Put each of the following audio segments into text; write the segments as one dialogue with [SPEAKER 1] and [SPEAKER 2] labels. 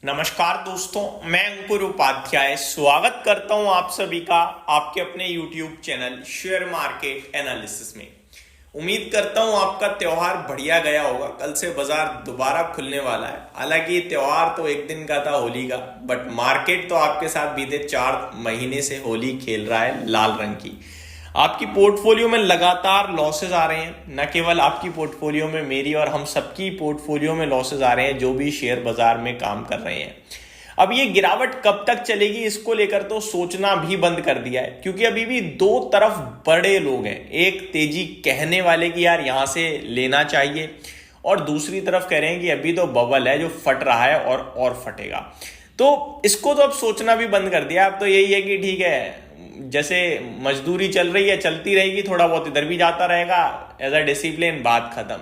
[SPEAKER 1] नमस्कार दोस्तों, मैं अंकुर उपाध्याय स्वागत करता हूं आप सभी का आपके अपने YouTube channel share market analysis में। उम्मीद करता हूं आपका त्योहार बढ़िया गया होगा। कल से बाजार दोबारा खुलने वाला है। हालांकि त्योहार तो एक दिन का था, होली का, बट मार्केट तो आपके साथ बीते 4 महीने से होली खेल रहा है लाल रंग की। आपकी पोर्टफोलियो में लगातार लॉसेज आ रहे हैं। न केवल आपकी पोर्टफोलियो में, मेरी और हम सबकी पोर्टफोलियो में लॉसेज आ रहे हैं जो भी शेयर बाजार में काम कर रहे हैं। अब ये गिरावट कब तक चलेगी इसको लेकर तो सोचना भी बंद कर दिया है, क्योंकि अभी भी दो तरफ बड़े लोग हैं। एक तेजी कहने वाले कि यार यहां से लेना चाहिए, और दूसरी तरफ कह रहे हैं कि अभी तो बबल है जो फट रहा है और फटेगा। तो इसको तो अब सोचना भी बंद कर दिया। अब तो यही है कि ठीक है, जैसे मजदूरी चल रही है चलती रहेगी, थोड़ा बहुत इधर भी जाता रहेगा, एज अ डिसिप्लिन, बात खत्म।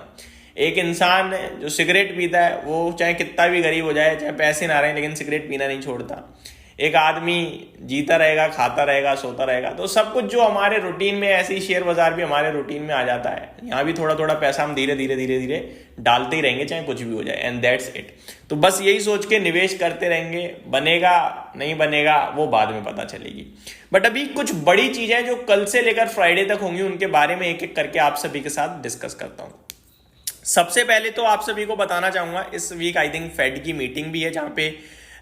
[SPEAKER 1] एक इंसान जो सिगरेट पीता है वो चाहे कितना भी गरीब हो जाए, चाहे पैसे ना रहे, लेकिन सिगरेट पीना नहीं छोड़ता। एक आदमी जीता रहेगा, खाता रहेगा, सोता रहेगा। तो सब कुछ जो हमारे रूटीन में, ऐसे ही शेयर बाजार भी हमारे रूटीन में आ जाता है। यहाँ भी थोड़ा थोड़ा पैसा हम धीरे धीरे धीरे धीरे डालते ही रहेंगे, चाहे कुछ भी हो जाए, एंड दैट्स इट। तो बस यही सोच के निवेश करते रहेंगे। बनेगा नहीं बनेगा वो बाद में पता चलेगी। बट अभी कुछ बड़ी चीजें जो कल से लेकर फ्राइडे तक होंगी, उनके बारे में एक एक करके आप सभी के साथ डिस्कस करता हूं। सबसे पहले तो आप सभी को बताना चाहूंगा, इस वीक आई थिंक फेड की मीटिंग भी है, जहां पे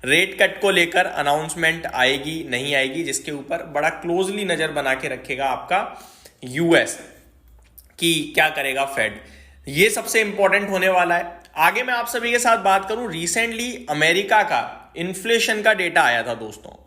[SPEAKER 1] रेट कट को लेकर अनाउंसमेंट आएगी नहीं आएगी, जिसके ऊपर बड़ा क्लोजली नजर बना के रखेगा आपका यूएस कि क्या करेगा फेड। ये सबसे इंपॉर्टेंट होने वाला है। आगे मैं आप सभी के साथ बात करूं, रिसेंटली अमेरिका का इन्फ्लेशन का डेटा आया था दोस्तों।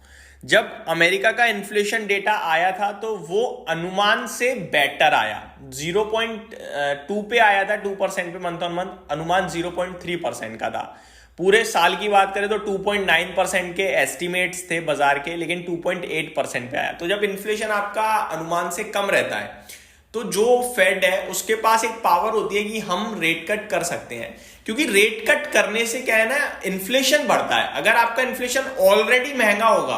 [SPEAKER 1] जब अमेरिका का इन्फ्लेशन डेटा आया था तो वो अनुमान से बेटर आया। 0.2 पे आया था, 2% पे मंथ ऑन मंथ। अनुमान 0.3% का था। पूरे साल की बात करें तो 2.9% के एस्टिमेट्स थे बाजार के, लेकिन 2.8% पे आया। तो जब इन्फ्लेशन आपका अनुमान से कम रहता है तो जो फेड है उसके पास एक पावर होती है कि हम रेट कट कर सकते हैं, क्योंकि रेट कट करने से क्या है ना, इन्फ्लेशन बढ़ता है। अगर आपका इन्फ्लेशन ऑलरेडी महंगा होगा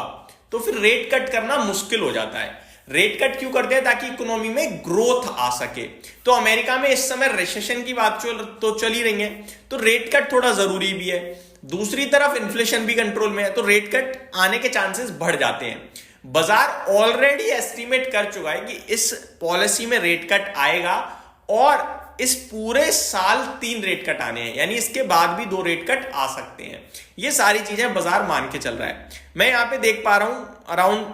[SPEAKER 1] तो फिर रेट कट करना मुश्किल हो जाता है। रेट कट क्यों करते हैं? ताकि इकोनॉमी में ग्रोथ आ सके। तो अमेरिका में इस समय रिसेशन की बात तो चल ही रही है, तो रेट कट थोड़ा जरूरी भी है। दूसरी तरफ इन्फ्लेशन भी कंट्रोल में है, तो रेट कट आने के चांसेस बढ़ जाते हैं। बाजार ऑलरेडी एस्टिमेट कर चुका है कि इस पॉलिसी में रेट कट आएगा, और इस पूरे साल 3 रेट कट आने हैं, यानी इसके बाद भी 2 रेट कट आ सकते हैं। ये सारी चीजें बाजार मान के चल रहा है। मैं यहां पे देख पा रहा हूं अराउंड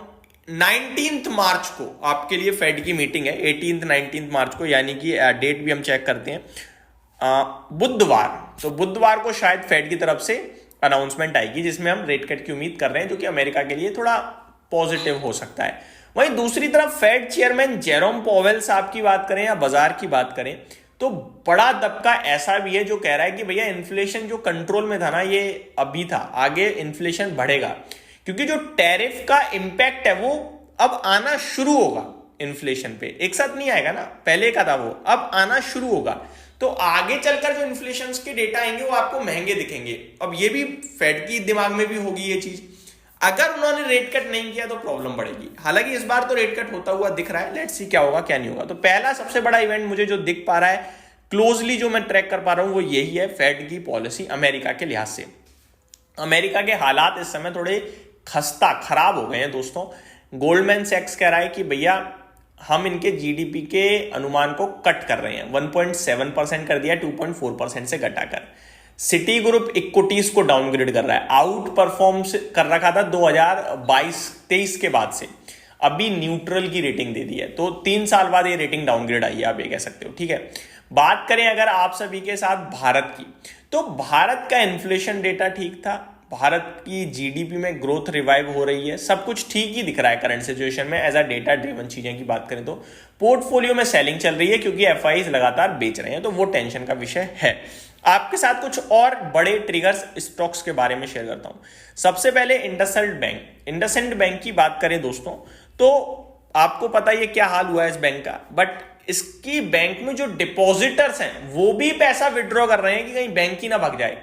[SPEAKER 1] 19 मार्च को आपके लिए फेड की मीटिंग है। 18 19 मार्च को, यानी कि डेट भी हम चेक करते हैं, बुधवार। तो बुधवार को शायद फेड की तरफ से अनाउंसमेंट आएगी, जिसमें हम रेट कट की उम्मीद कर रहे हैं, जो कि अमेरिका के लिए थोड़ा पॉजिटिव हो सकता है। वहीं दूसरी तरफ फेड चेयरमैन जेरोम पॉवेल साहब की बात करें या बाजार की बात करें, तो बड़ा दबका ऐसा भी है जो कह रहा है कि भैया इन्फ्लेशन जो कंट्रोल में था ना, ये अभी था, आगे इन्फ्लेशन बढ़ेगा, क्योंकि जो टैरिफ का इंपैक्ट है वो अब आना शुरू होगा। इन्फ्लेशन पे एक साथ नहीं आएगा ना, पहले का था वो, अब आना शुरू होगा। तो आगे चलकर जो इन्फ्लेशन के डेटा आएंगे वो आपको महंगे दिखेंगे। अब ये भी फेड की दिमाग में भी होगी ये चीज। अगर उन्होंने रेट कट नहीं किया तो प्रॉब्लम बढ़ेगी। हालांकि इस बार तो रेट कट होता हुआ दिख रहा है, लेट्स सी क्या होगा क्या नहीं होगा। तो पहला सबसे बड़ा इवेंट मुझे जो दिख पा रहा है क्लोजली, जो मैं ट्रैक कर पा रहा हूं, वो यही है, फेड की पॉलिसी अमेरिका के लिहाज से। अमेरिका के हालात इस समय थोड़े खस्ता खराब हो गए हैं दोस्तों। गोल्डमैन सैक्स कह रहा है कि भैया हम इनके जीडीपी के अनुमान को कट कर रहे हैं। 1.7% कर दिया, 2.4% से घटाकर। सिटी ग्रुप इक्विटीज को डाउनग्रेड कर रहा है, आउट परफॉर्म कर रखा था 2022-23 के बाद से, अभी न्यूट्रल की रेटिंग दे दी है। तो 3 साल बाद ये रेटिंग डाउनग्रेड आई है, आप ये कह सकते हो। ठीक है, बात करें अगर आप सभी के साथ भारत की, तो भारत का इन्फ्लेशन डेटा ठीक था, भारत की जीडीपी में ग्रोथ रिवाइव हो रही है, सब कुछ ठीक ही दिख रहा है करंट सिचुएशन में। एज अ डेटा ड्रिवन चीजें की बात करें तो पोर्टफोलियो में सेलिंग चल रही है, क्योंकि एफआईज लगातार बेच रहे हैं, तो वो टेंशन का विषय है। आपके साथ कुछ और बड़े ट्रिगर्स स्टॉक्स के बारे में शेयर करता हूं। सबसे पहले इंडसइंड बैंक। इंडसइंड बैंक की बात करें दोस्तों, तो आपको पता ही है क्या हाल हुआ है इस बैंक का, बट इसकी बैंक में जो डिपॉजिटर्स हैं वो भी पैसा विड्रॉ कर रहे हैं कि कहीं बैंक ही ना भाग जाए,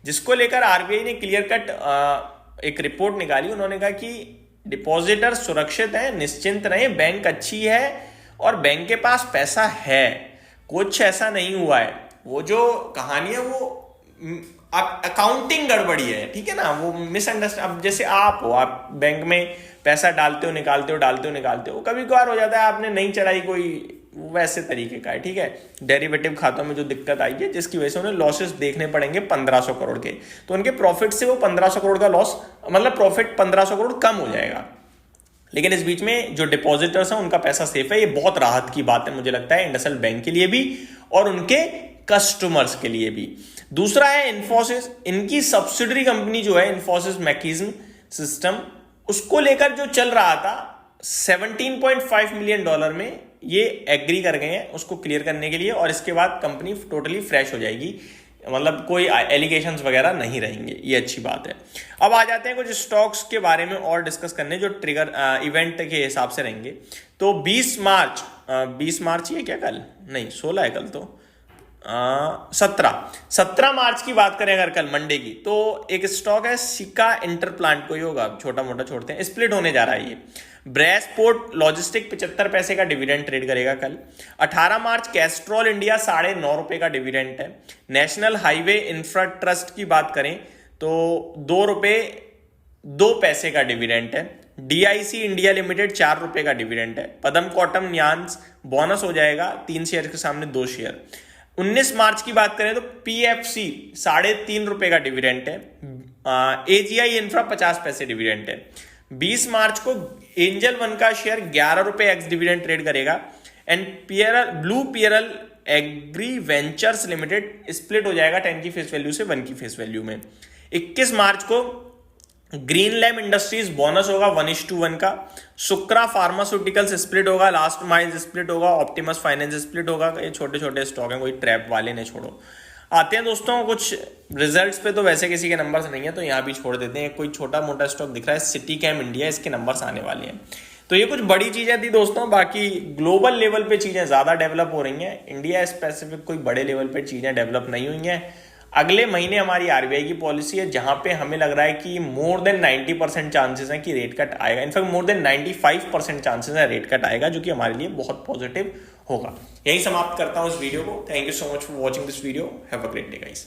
[SPEAKER 1] जिसको लेकर आरबीआई ने क्लियर कट एक रिपोर्ट निकाली। उन्होंने कहा कि डिपॉजिटर सुरक्षित हैं, निश्चिंत रहें, बैंक अच्छी है और बैंक के पास पैसा है, कुछ ऐसा नहीं हुआ है। वो जो कहानी है वो आप अकाउंटिंग गड़बड़ी है, ठीक है ना, वो मिसअंडरस्टैंड। अब जैसे आप हो, आप बैंक में पैसा डालते हो निकालते हो, डालते हो निकालते हो, कभी कभार हो जाता है आपने नहीं चढ़ाई कोई, वैसे तरीके का है, ठीक है। डेरिवेटिव खातों में जो दिक्कत आई है जिसकी वजह से उन्हें लॉसेस देखने पड़ेंगे 1500 करोड़ के, तो उनके प्रॉफिट से वो 1500 करोड़ का लॉस, मतलब प्रॉफिट 1500 करोड़ कम हो जाएगा। लेकिन इस बीच में जो डिपॉजिटर्स हैं उनका पैसा सेफ है, ये बहुत राहत की बात है मुझे लगता है इंडसइंड बैंक के लिए भी और उनके कस्टमर्स के लिए भी। दूसरा है इन्फोसिस, इनकी सब्सिडरी कंपनी जो है इन्फोसिस मैकेनिज्म सिस्टम, उसको लेकर जो चल रहा था $17.5 मिलियन में ये एग्री कर गए हैं उसको क्लियर करने के लिए, और इसके बाद कंपनी टोटली फ्रेश हो जाएगी, मतलब कोई एलिगेशंस वगैरह नहीं रहेंगे, ये अच्छी बात है। अब आ जाते हैं कुछ स्टॉक्स के बारे में और डिस्कस करने जो ट्रिगर इवेंट के हिसाब से रहेंगे। तो 20 मार्च ये क्या कल नहीं 16 है कल, तो 17 मार्च की बात करें अगर कल मंडे की, तो एक स्टॉक है सिका इंटरप्लांट, कोई होगा छोटा मोटा छोड़ते हैं, स्प्लिट होने जा रहा है ये। ब्रेसपोर्ट लॉजिस्टिक 75 पैसे का डिविडेंड ट्रेड करेगा कल। 18 मार्च कैस्ट्रॉल इंडिया ₹9.5 का डिविडेंड है। नेशनल हाईवे इंफ्रा ट्रस्ट की बात करें तो ₹2.02 का डिविडेंड है। DIC इंडिया लिमिटेड ₹4 का डिविडेंड है। पदम कॉटन न्यान्स बोनस हो जाएगा, 3 शेयर के सामने 2 शेयर। 19 मार्च की बात करें तो PFC ₹3.5 का डिविडेंड है। AGI इंफ्रा 50 पैसे डिविडेंड है। 20 मार्च को एंजल वन का शेयर ₹11 एक्स डिविडेंड ट्रेड करेगा। And Blue Pearl Agri Ventures Limited split हो जाएगा 10 की फेस वैल्यू से 1 की फेस वैल्यू में। 21 मार्च को ग्रीन लैम्प इंडस्ट्रीज बोनस होगा 1:1 का। सुक्रा फार्मास्यूटिकल्स स्प्लिट होगा, लास्ट माइल स्प्लिट होगा, ऑप्टिमस फाइनेंस स्प्लिट होगा। ये छोटे छोटे स्टॉक हैं, कोई ट्रैप वाले ने छोड़ो। आते हैं दोस्तों कुछ रिजल्ट्स पे, तो वैसे किसी के नंबर्स नहीं है तो यहाँ भी छोड़ देते हैं। कोई छोटा मोटा स्टॉक दिख रहा है सिटी कैम इंडिया, इसके नंबर्स आने वाले हैं। तो ये कुछ बड़ी चीजें थी दोस्तों, बाकी ग्लोबल लेवल पे चीजें ज्यादा डेवलप हो रही हैं, इंडिया स्पेसिफिक कोई बड़े लेवल पे चीजें डेवलप नहीं हुई हैं। अगले महीने हमारी RBI की पॉलिसी है जहां पे हमें लग रहा है कि मोर देन 90% चांसेस हैं कि रेट कट आएगा। इनफैक्ट मोर देन 95% चांसेस है रेट कट आएगा, जो कि हमारे लिए बहुत पॉजिटिव होगा। यही समाप्त करता हूं इस वीडियो को। Thank you so much for watching this video. Have a great day guys.